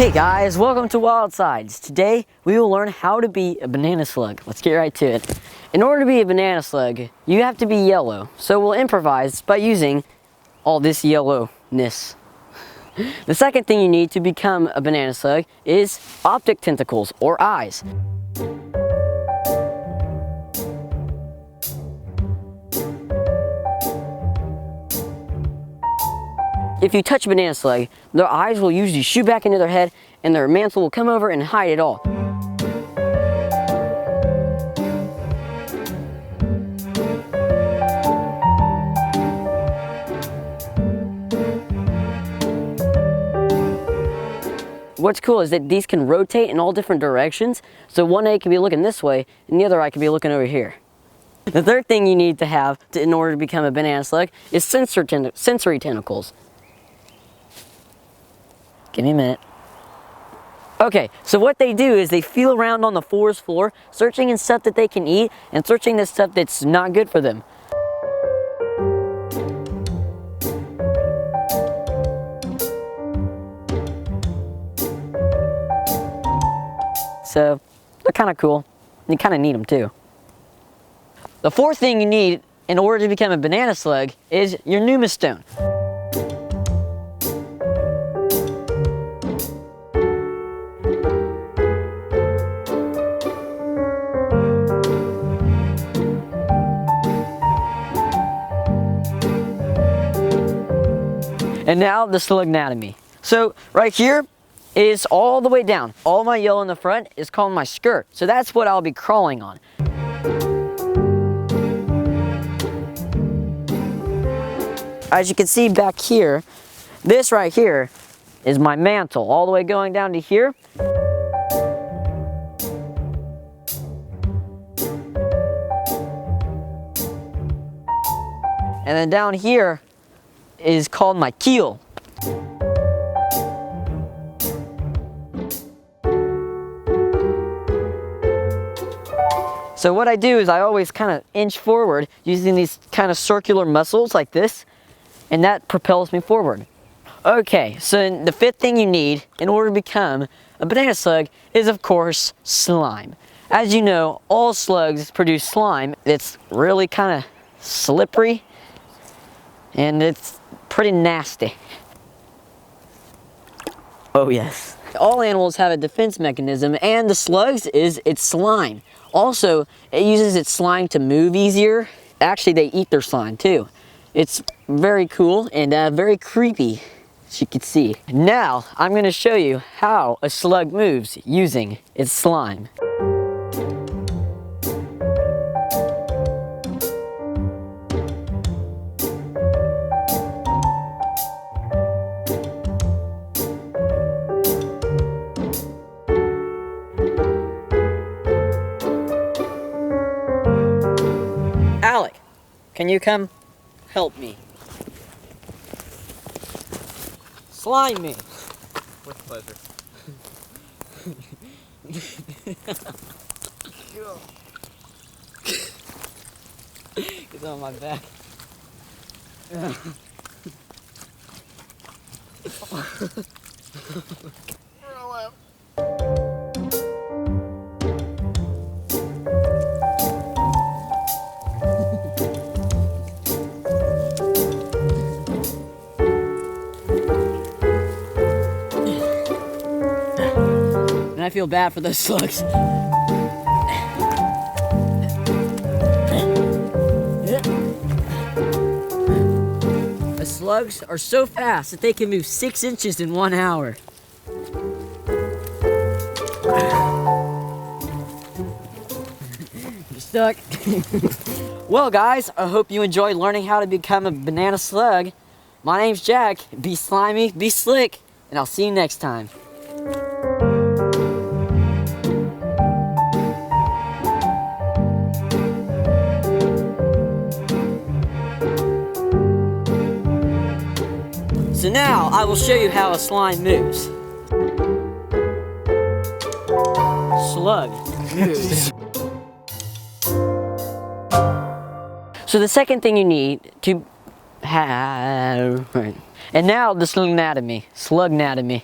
Hey guys, welcome to WILDsides. Today we will learn how to be a banana slug. Let's get right to it. In order to be a banana slug, you have to be yellow. So we'll improvise by using all this yellowness. The second thing you need to become a banana slug is optic tentacles or eyes. If you touch a banana slug, their eyes will usually shoot back into their head and their mantle will come over and hide it all. What's cool is that these can rotate in all different directions, so one eye can be looking this way and the other eye can be looking over here. The third thing you need to have in order to become a banana slug is sensory tentacles. Give me a minute. Okay, so what they do is they feel around on the forest floor, searching in stuff that they can eat and searching the stuff that's not good for them. So they're kind of cool. You kind of need them too. The fourth thing you need in order to become a banana slug is your pneuma stone. And now the slug-natomy. So right here is all the way down. All my yellow in the front is called my skirt. So that's what I'll be crawling on. As you can see back here, this right here is my mantle, all the way going down to here. And then down here is called my keel. So what I do is I always kind of inch forward using these kind of circular muscles like this, and that propels me forward. Okay, so the fifth thing you need in order to become a banana slug is, of course, slime. As you know, all slugs produce slime. It's really kind of slippery and it's pretty nasty. Oh yes. All animals have a defense mechanism, and the slugs is its slime. Also, it uses its slime to move easier. Actually, they eat their slime too. It's very cool and very creepy, as you can see. Now, I'm going to show you how a slug moves using its slime. Alec, can you come help me? Slime me. With pleasure. It's on my back. Roll up. And I feel bad for those slugs. The slugs are so fast that they can move 6 inches in 1 hour. You're stuck. Well guys, I hope you enjoyed learning how to become a banana slug. My name's Jack. Be slimy, be slick, and I'll see you next time. So now I will show you how a slime moves. Slug moves. So the second thing you need to have, right. And now the slug-natomy.